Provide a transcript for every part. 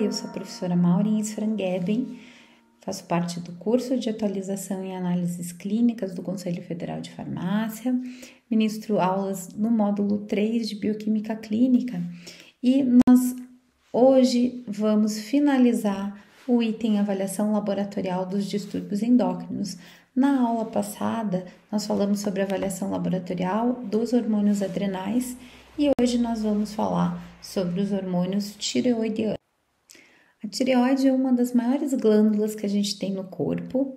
eu sou a professora Maureen Sfrangeben, faço parte do curso de atualização em análises clínicas do Conselho Federal de Farmácia, ministro aulas no módulo 3 de Bioquímica Clínica e nós hoje vamos finalizar o item avaliação laboratorial dos distúrbios endócrinos. Na aula passada, nós falamos sobre a avaliação laboratorial dos hormônios adrenais e hoje nós vamos falar sobre os hormônios tireoidianos. A tireoide é uma das maiores glândulas que a gente tem no corpo.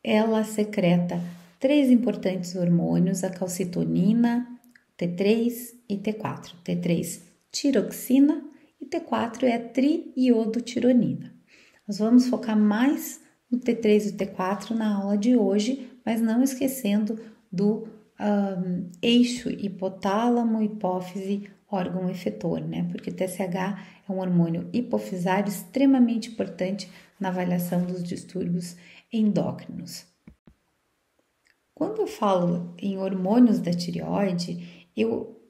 Ela secreta 3 importantes hormônios, a calcitonina, T3 e T4. T3, tiroxina e T4 é a triiodotironina. Nós vamos focar mais no T3 e T4 na aula de hoje, mas não esquecendo do eixo hipotálamo, hipófise, órgão efetor, né? Porque o TSH é um hormônio hipofisário extremamente importante na avaliação dos distúrbios endócrinos. Quando eu falo em hormônios da tireoide, eu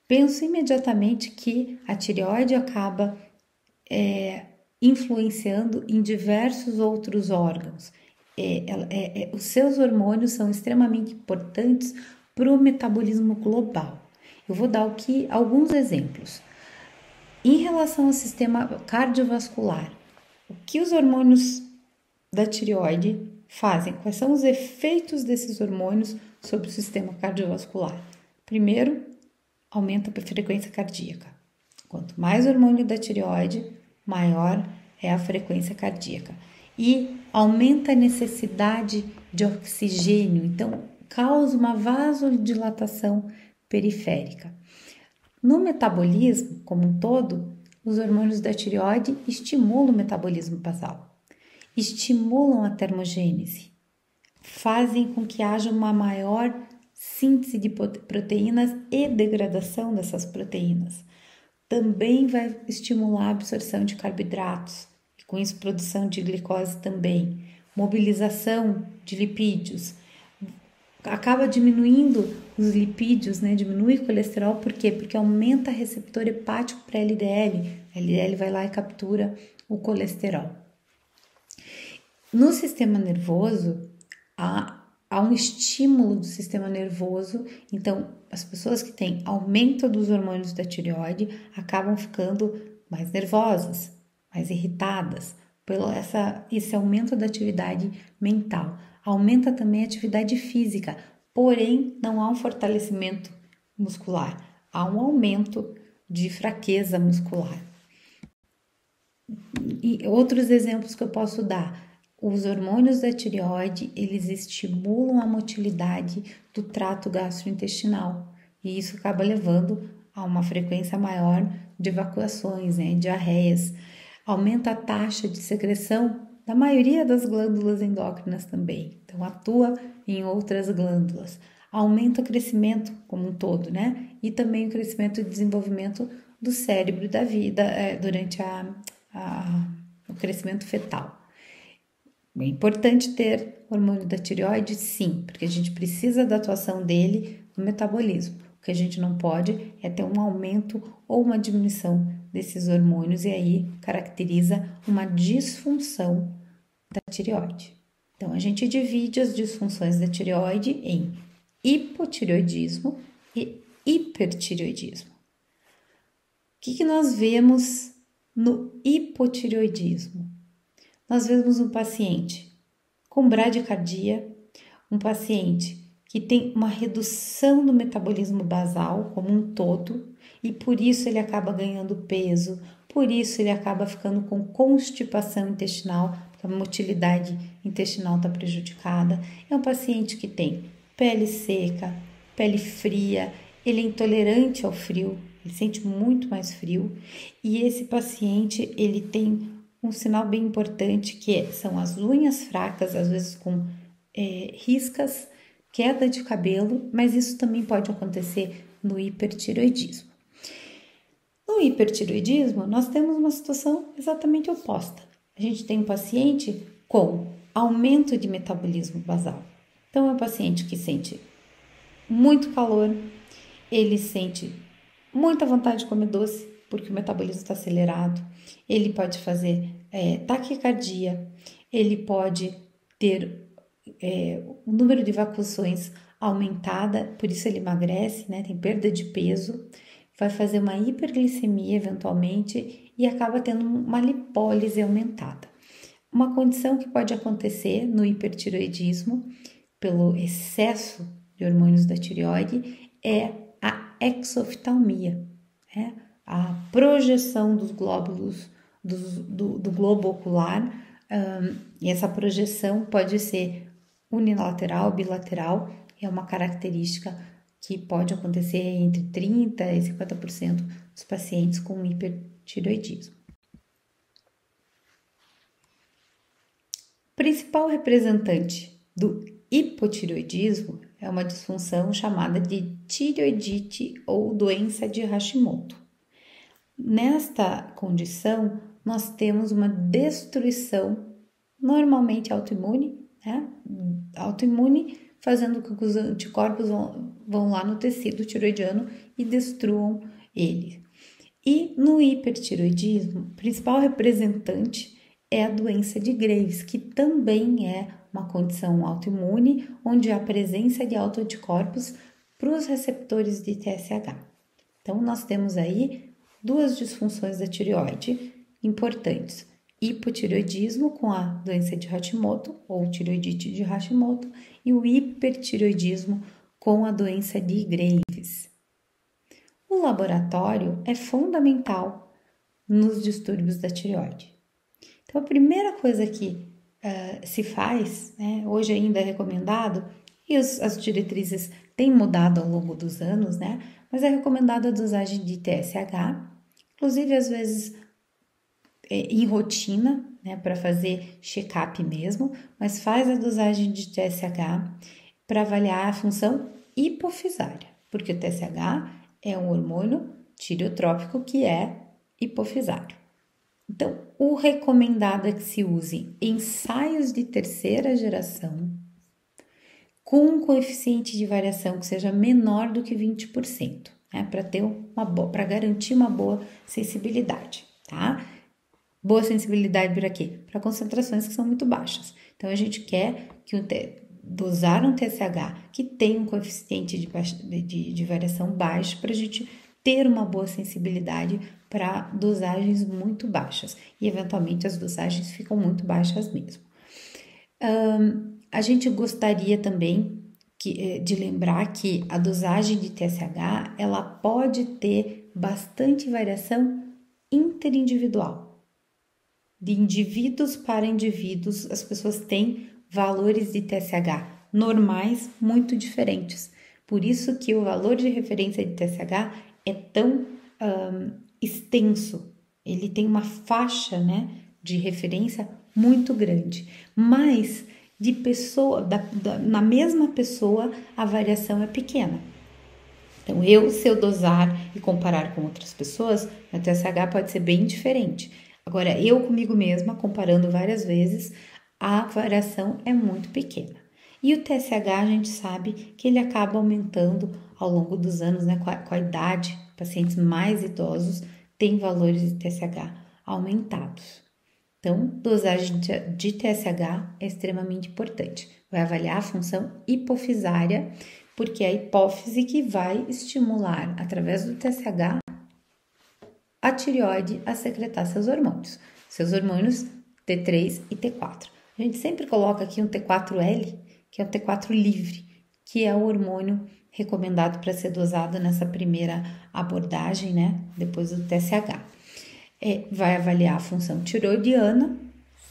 penso imediatamente que a tireoide acaba influenciando em diversos outros órgãos. Os seus hormônios são extremamente importantes para o metabolismo global. Eu vou dar alguns exemplos. Em relação ao sistema cardiovascular, o que os hormônios da tireoide fazem? Quais são os efeitos desses hormônios sobre o sistema cardiovascular? Primeiro, aumenta a frequência cardíaca. Quanto mais hormônio da tireoide, maior é a frequência cardíaca. E aumenta a necessidade de oxigênio, então causa uma vasodilatação periférica. No metabolismo, como um todo, os hormônios da tireoide estimulam o metabolismo basal, estimulam a termogênese, fazem com que haja uma maior síntese de proteínas e degradação dessas proteínas. Também vai estimular a absorção de carboidratos, e com isso produção de glicose também, mobilização de lipídios, acaba diminuindo os lipídios, né? Diminui o colesterol, por quê? Porque aumenta o receptor hepático para LDL, a LDL vai lá e captura o colesterol. No sistema nervoso, há um estímulo do sistema nervoso, então as pessoas que têm aumento dos hormônios da tireoide acabam ficando mais nervosas, mais irritadas, pelo esse aumento da atividade mental. Aumenta também a atividade física, porém não há um fortalecimento muscular, há um aumento de fraqueza muscular. E outros exemplos que eu posso dar: os hormônios da tireoide, eles estimulam a motilidade do trato gastrointestinal e isso acaba levando a uma frequência maior de evacuações, né, diarreias. Aumenta a taxa de secreção da maioria das glândulas endócrinas também, então atua em outras glândulas. Aumenta o crescimento como um todo, né, e também o crescimento e desenvolvimento do cérebro da vida durante o crescimento fetal. É importante ter hormônio da tireoide, sim, porque a gente precisa da atuação dele no metabolismo. O que a gente não pode é ter um aumento ou uma diminuição desses hormônios e aí caracteriza uma disfunção da tireoide. Então, a gente divide as disfunções da tireoide em hipotireoidismo e hipertireoidismo. O que nós vemos no hipotireoidismo? Nós vemos um paciente com bradicardia, um paciente que tem uma redução do metabolismo basal como um todo e por isso ele acaba ganhando peso, por isso ele acaba ficando com constipação intestinal, porque a motilidade intestinal está prejudicada. É um paciente que tem pele seca, pele fria, ele é intolerante ao frio, ele sente muito mais frio e esse paciente ele tem um sinal bem importante que são as unhas fracas, às vezes com riscas, queda de cabelo, mas isso também pode acontecer no hipertireoidismo. No hipertireoidismo, nós temos uma situação exatamente oposta. A gente tem um paciente com aumento de metabolismo basal. Então, é um paciente que sente muito calor, ele sente muita vontade de comer doce, porque o metabolismo está acelerado, ele pode fazer taquicardia, ele pode ter o número de evacuações aumentada, por isso ele emagrece, né? Tem perda de peso, vai fazer uma hiperglicemia eventualmente e acaba tendo uma lipólise aumentada. Uma condição que pode acontecer no hipertiroidismo, pelo excesso de hormônios da tireoide, é a exoftalmia, né? A projeção dos glóbulos do globo ocular, e essa projeção pode ser unilateral, bilateral, é uma característica que pode acontecer entre 30% e 50% dos pacientes com hipertireoidismo. O principal representante do hipotireoidismo é uma disfunção chamada de tireoidite ou doença de Hashimoto. Nesta condição, nós temos uma destruição normalmente autoimune, né? Autoimune, fazendo com que os anticorpos vão lá no tecido tiroidiano e destruam ele. E no hipertiroidismo, o principal representante é a doença de Graves, que também é uma condição autoimune, onde há presença de autoanticorpos para os receptores de TSH. Então, nós temos aí duas disfunções da tireoide importantes: hipotireoidismo com a doença de Hashimoto ou tireoidite de Hashimoto e o hipertireoidismo com a doença de Graves. O laboratório é fundamental nos distúrbios da tireoide. Então, a primeira coisa que se faz, né, hoje ainda é recomendado, e as diretrizes têm mudado ao longo dos anos, né, mas é recomendada a dosagem de TSH, inclusive às vezes em rotina, né, para fazer check-up mesmo, mas faz a dosagem de TSH para avaliar a função hipofisária, porque o TSH é um hormônio tireotrópico que é hipofisário. Então, o recomendado é que se use ensaios de terceira geração com um coeficiente de variação que seja menor do que 20%, né, para garantir uma boa sensibilidade, tá? Boa sensibilidade para quê? Para concentrações que são muito baixas. Então, a gente quer dosar um TSH que tenha um coeficiente de variação baixo para a gente ter uma boa sensibilidade para dosagens muito baixas. E, eventualmente, as dosagens ficam muito baixas mesmo. A gente gostaria também de lembrar que a dosagem de TSH ela pode ter bastante variação interindividual. De indivíduos para indivíduos, as pessoas têm valores de TSH normais muito diferentes. Por isso que o valor de referência de TSH é tão extenso. Ele tem uma faixa, né, de referência muito grande. Mas de pessoa, na mesma pessoa, a variação é pequena. Então, se eu dosar e comparar com outras pessoas, meu TSH pode ser bem diferente. Agora, eu comigo mesma, comparando várias vezes, a variação é muito pequena. E o TSH, a gente sabe que ele acaba aumentando ao longo dos anos, né? Com a idade, pacientes mais idosos têm valores de TSH aumentados. Então, dosagem de TSH é extremamente importante. Vai avaliar a função hipofisária, porque é a hipófise que vai estimular, através do TSH, a tireoide a secretar seus hormônios T3 e T4. A gente sempre coloca aqui um T4L, que é o T4 livre, que é o hormônio recomendado para ser dosado nessa primeira abordagem, né, depois do TSH. Vai avaliar a função tiroidiana,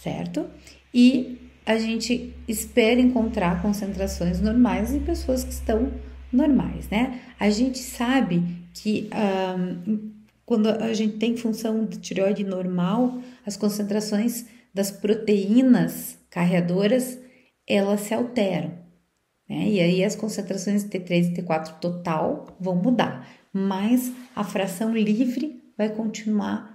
certo? E a gente espera encontrar concentrações normais em pessoas que estão normais, né? A gente sabe que quando a gente tem função de tireoide normal, as concentrações das proteínas carreadoras, elas se alteram, né? E aí as concentrações de T3 e T4 total vão mudar, mas a fração livre vai continuar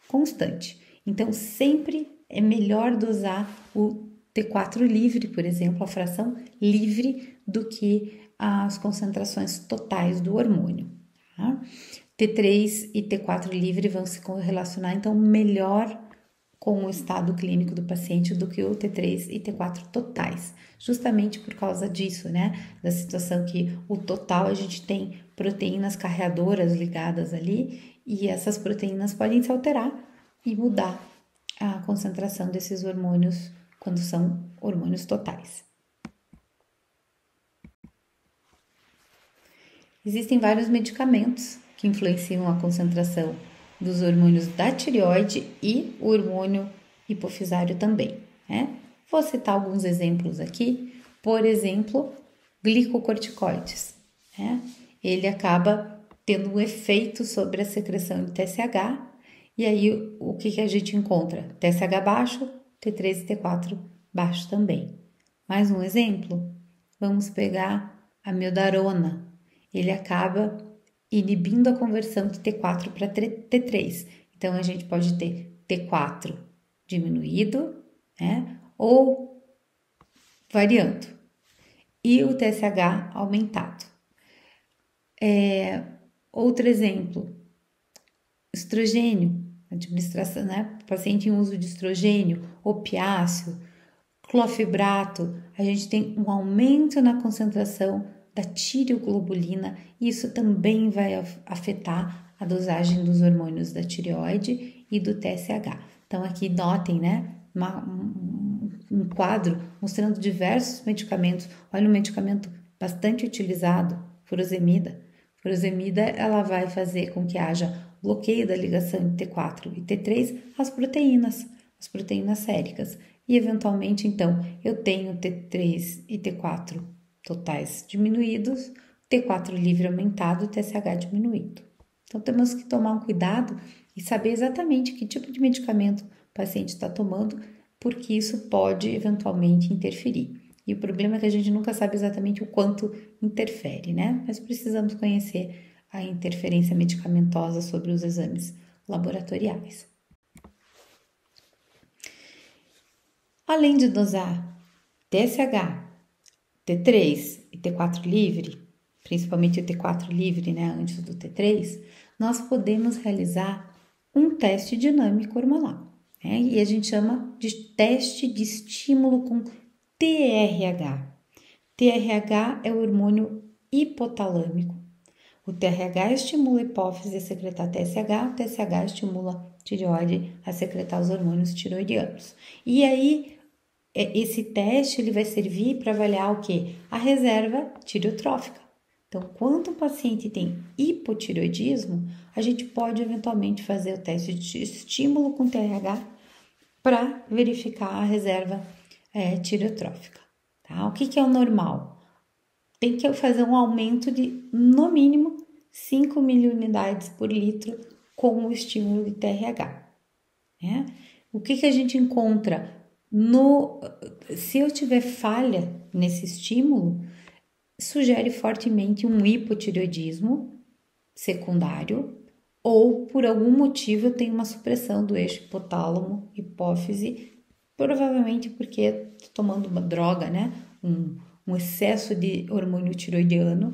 constante. Então, sempre é melhor dosar o T4 livre, por exemplo, a fração livre, do que as concentrações totais do hormônio. Tá? T3 e T4 livre vão se correlacionar, então, melhor com o estado clínico do paciente do que o T3 e T4 totais, justamente por causa disso, né? Da situação que o total a gente tem proteínas carreadoras ligadas ali e essas proteínas podem se alterar e mudar a concentração desses hormônios quando são hormônios totais. Existem vários medicamentos que influenciam a concentração dos hormônios da tireoide e o hormônio hipofisário também, né? Vou citar alguns exemplos aqui. Por exemplo, glicocorticoides, né? Ele acaba tendo um efeito sobre a secreção de TSH e aí o que a gente encontra? TSH baixo, T3 e T4 baixo também. Mais um exemplo, vamos pegar a mildarona. Ele acaba inibindo a conversão de T4 para T3. Então, a gente pode ter T4 diminuído, né? Ou variando. E o TSH aumentado. Outro exemplo, estrogênio, administração, né? Paciente em uso de estrogênio, opiáceo, clofibrato, a gente tem um aumento na concentração da tireoglobulina e isso também vai afetar a dosagem dos hormônios da tireoide e do TSH. Então aqui notem, né, um quadro mostrando diversos medicamentos. Olha um medicamento bastante utilizado, furosemida. Furosemida, ela vai fazer com que haja bloqueio da ligação de T4 e T3 às proteínas séricas. E eventualmente, então, eu tenho T3 e T4 totais diminuídos, T4 livre aumentado, TSH diminuído. Então, temos que tomar um cuidado e saber exatamente que tipo de medicamento o paciente está tomando, porque isso pode eventualmente interferir. E o problema é que a gente nunca sabe exatamente o quanto interfere, né? Mas precisamos conhecer a interferência medicamentosa sobre os exames laboratoriais. Além de dosar TSH, T3 e T4 livre, principalmente o T4 livre, né, antes do T3, nós podemos realizar um teste dinâmico hormonal, né? E a gente chama de teste de estímulo com TRH. TRH é o hormônio hipotalâmico. O TRH estimula a hipófise a secretar TSH, o TSH estimula a tireoide a secretar os hormônios tiroidianos. E aí, esse teste ele vai servir para avaliar o quê? A reserva tireotrófica. Então, quando o paciente tem hipotireoidismo, a gente pode eventualmente fazer o teste de estímulo com TRH para verificar a reserva tireotrófica. Tá? O que é o normal? Tem que fazer um aumento de, no mínimo, 5 miliunidades por litro com o estímulo de TRH. Né? O que a gente encontra? Se eu tiver falha nesse estímulo, sugere fortemente um hipotireoidismo secundário ou, por algum motivo, eu tenho uma supressão do eixo hipotálamo-hipófise, provavelmente porque estou tomando uma droga, né? Um excesso de hormônio tiroidiano,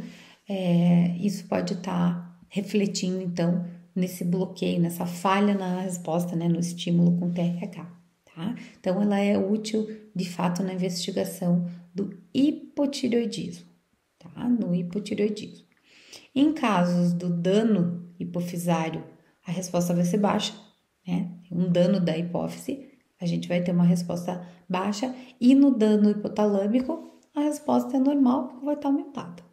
isso pode estar refletindo, então, nesse bloqueio, nessa falha na resposta, né, no estímulo com TRH, tá? Então, ela é útil, de fato, na investigação do hipotireoidismo, tá? No hipotireoidismo. Em casos do dano hipofisário, a resposta vai ser baixa, né? Um dano da hipófise, a gente vai ter uma resposta baixa, e no dano hipotalâmico, a resposta é normal, vai estar aumentada.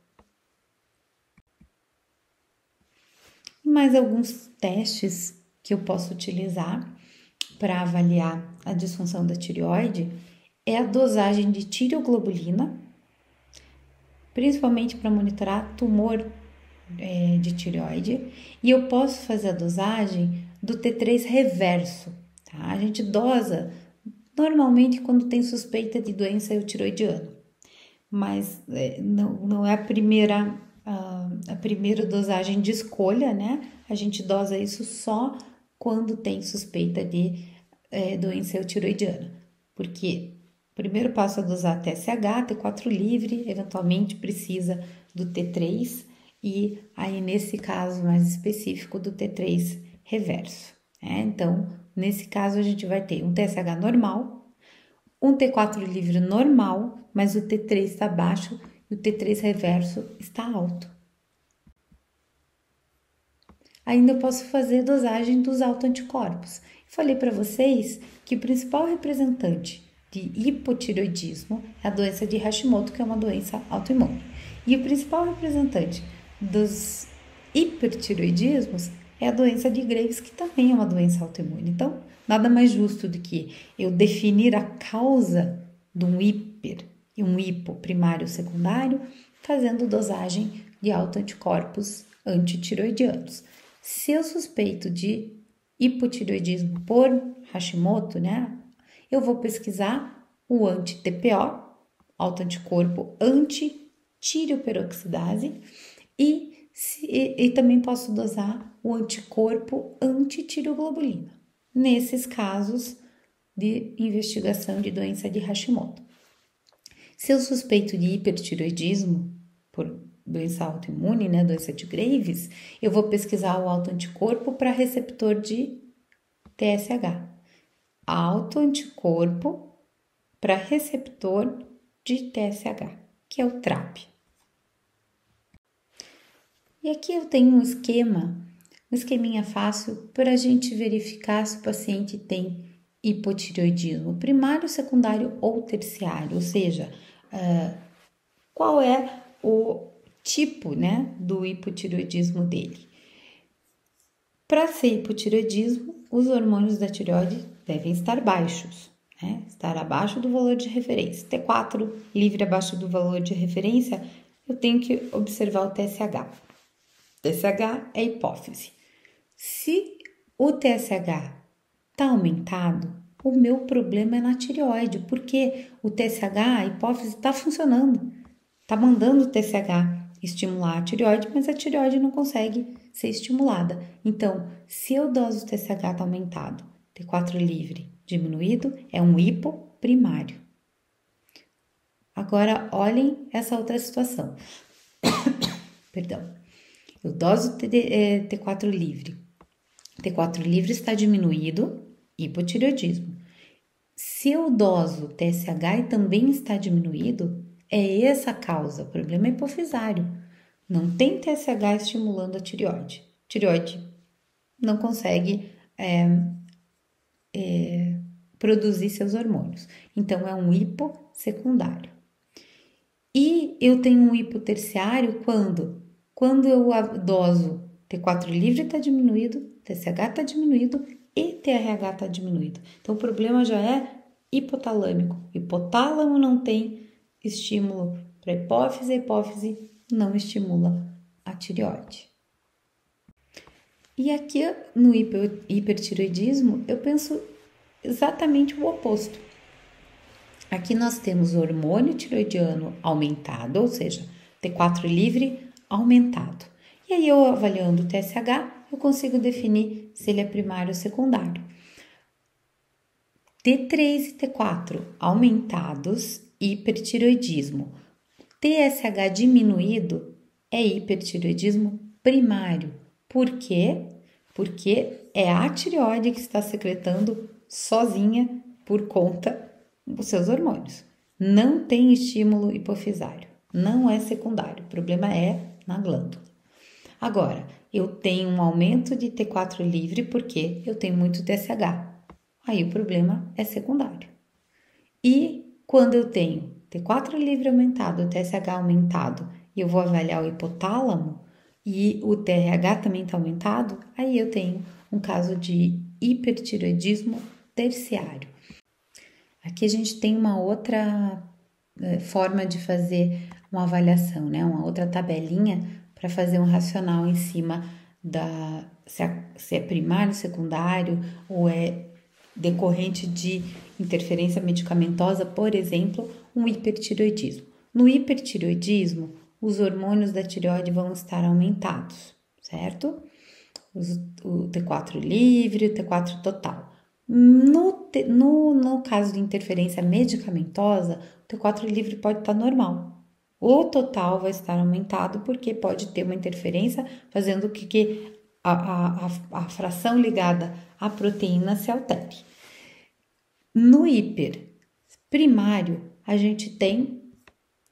Mais alguns testes que eu posso utilizar para avaliar a disfunção da tireoide é a dosagem de tireoglobulina, principalmente para monitorar tumor de tireoide, e eu posso fazer a dosagem do T3 reverso, tá? A gente dosa normalmente quando tem suspeita de doença eutiroidiana, mas não é a primeira dosagem de escolha, né? A gente dosa isso só quando tem suspeita de doença eutiroidiana, porque o primeiro passo é dosar TSH, T4 livre, eventualmente precisa do T3, e aí nesse caso mais específico do T3 reverso. Então, nesse caso a gente vai ter um TSH normal, um T4 livre normal, mas o T3 está baixo e o T3 reverso está alto. Ainda eu posso fazer dosagem dos autoanticorpos. Falei para vocês que o principal representante de hipotireoidismo é a doença de Hashimoto, que é uma doença autoimune. E o principal representante dos hipertireoidismos é a doença de Graves, que também é uma doença autoimune. Então, nada mais justo do que eu definir a causa de um hiper e um hipo primário ou secundário, fazendo dosagem de autoanticorpos antitireoidianos. Se eu suspeito de hipotireoidismo por Hashimoto, eu vou pesquisar o anti-TPO, autoanticorpo anti-tireoperoxidase, e também posso dosar o anticorpo anti-tireoglobulina, nesses casos de investigação de doença de Hashimoto. Se eu suspeito de hipertireoidismo por doença autoimune, doença de Graves, eu vou pesquisar o autoanticorpo para receptor de TSH. Autoanticorpo para receptor de TSH, que é o TRAP. E aqui eu tenho um esqueminha fácil para a gente verificar se o paciente tem hipotireoidismo primário, secundário ou terciário, ou seja, qual é o tipo, do hipotireoidismo dele. Para ser hipotireoidismo, os hormônios da tireoide devem estar baixos, estar abaixo do valor de referência. T4 livre abaixo do valor de referência, eu tenho que observar o TSH. TSH é hipófise. Se o TSH está aumentado, o meu problema é na tireoide, porque o TSH, a hipófise, está funcionando, está mandando o TSH estimular a tireoide, mas a tireoide não consegue ser estimulada. Então, se eu doso o TSH está aumentado, T4 livre diminuído, é um hipo primário. Agora, olhem essa outra situação. Perdão. Eu doso T4 livre. T4 livre está diminuído, hipotireoidismo. Se eu doso TSH e também está diminuído, é essa a causa, o problema é hipofisário. Não tem TSH estimulando a tireoide. Tireoide não consegue produzir seus hormônios. Então, é um hipossecundário. E eu tenho um hipoterciário quando eu doso T4 livre está diminuído, TSH está diminuído e TRH está diminuído. Então, o problema já é hipotalâmico. Hipotálamo não tem estímulo para a hipófise não estimula a tireoide. E aqui no hipertireoidismo, eu penso exatamente o oposto. Aqui nós temos o hormônio tireoidiano aumentado, ou seja, T4 livre aumentado. E aí eu avaliando o TSH, eu consigo definir se ele é primário ou secundário. T3 e T4 aumentados, hipertireoidismo. TSH diminuído é hipertireoidismo primário. Por quê? Porque é a tireoide que está secretando sozinha por conta dos seus hormônios. Não tem estímulo hipofisário, não é secundário, o problema é na glândula. Agora, eu tenho um aumento de T4 livre porque eu tenho muito TSH, aí o problema é secundário. E quando eu tenho T4 livre aumentado, TSH aumentado, e eu vou avaliar o hipotálamo, e o TRH também está aumentado, aí eu tenho um caso de hipertireoidismo terciário. Aqui a gente tem uma outra forma de fazer uma avaliação, uma outra tabelinha para fazer um racional em cima se é primário, secundário ou é decorrente de interferência medicamentosa, por exemplo, um hipertireoidismo. No hipertireoidismo, os hormônios da tireoide vão estar aumentados, certo? O T4 livre, o T4 total. No caso de interferência medicamentosa, o T4 livre pode estar normal, O total vai estar aumentado porque pode ter uma interferência fazendo com que a fração ligada à proteína se altere. No hiper primário, a gente tem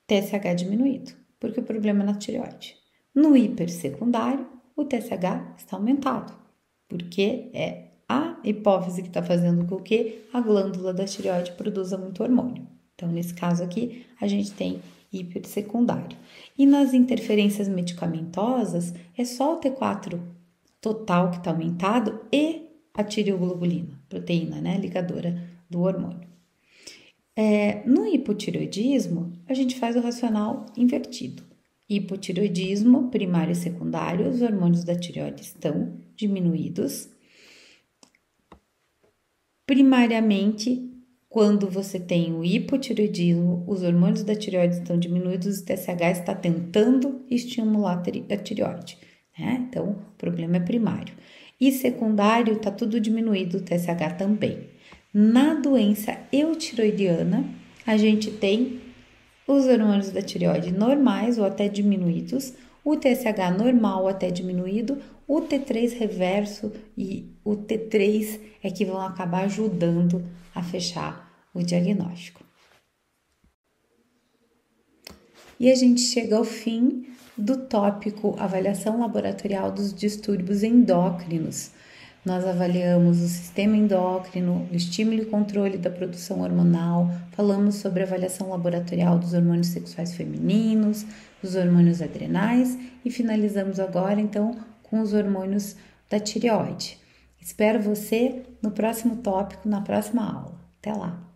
TSH diminuído, porque o problema é na tireoide. No hiper secundário, o TSH está aumentado, porque é a hipófise que está fazendo com que a glândula da tireoide produza muito hormônio. Então, nesse caso aqui, a gente tem hipersecundário. E nas interferências medicamentosas, é só o T4 total que está aumentado e a tireoglobulina, proteína, né, ligadora do hormônio. No hipotireoidismo, a gente faz o racional invertido. Hipotireoidismo primário e secundário, os hormônios da tireoide estão diminuídos. Primariamente, quando você tem o hipotireoidismo, os hormônios da tireoide estão diminuídos, o TSH está tentando estimular a tireoide, né? Então, o problema é primário. E secundário, está tudo diminuído, o TSH também. Na doença eutiroidiana, a gente tem os hormônios da tireoide normais ou até diminuídos, o TSH normal ou até diminuído, o T3 reverso e o T3 é que vão acabar ajudando a fechar o diagnóstico. E a gente chega ao fim do tópico avaliação laboratorial dos distúrbios endócrinos. Nós avaliamos o sistema endócrino, o estímulo e controle da produção hormonal, falamos sobre a avaliação laboratorial dos hormônios sexuais femininos, dos hormônios adrenais e finalizamos agora, então, com os hormônios da tireoide. Espero você no próximo tópico, na próxima aula. Até lá!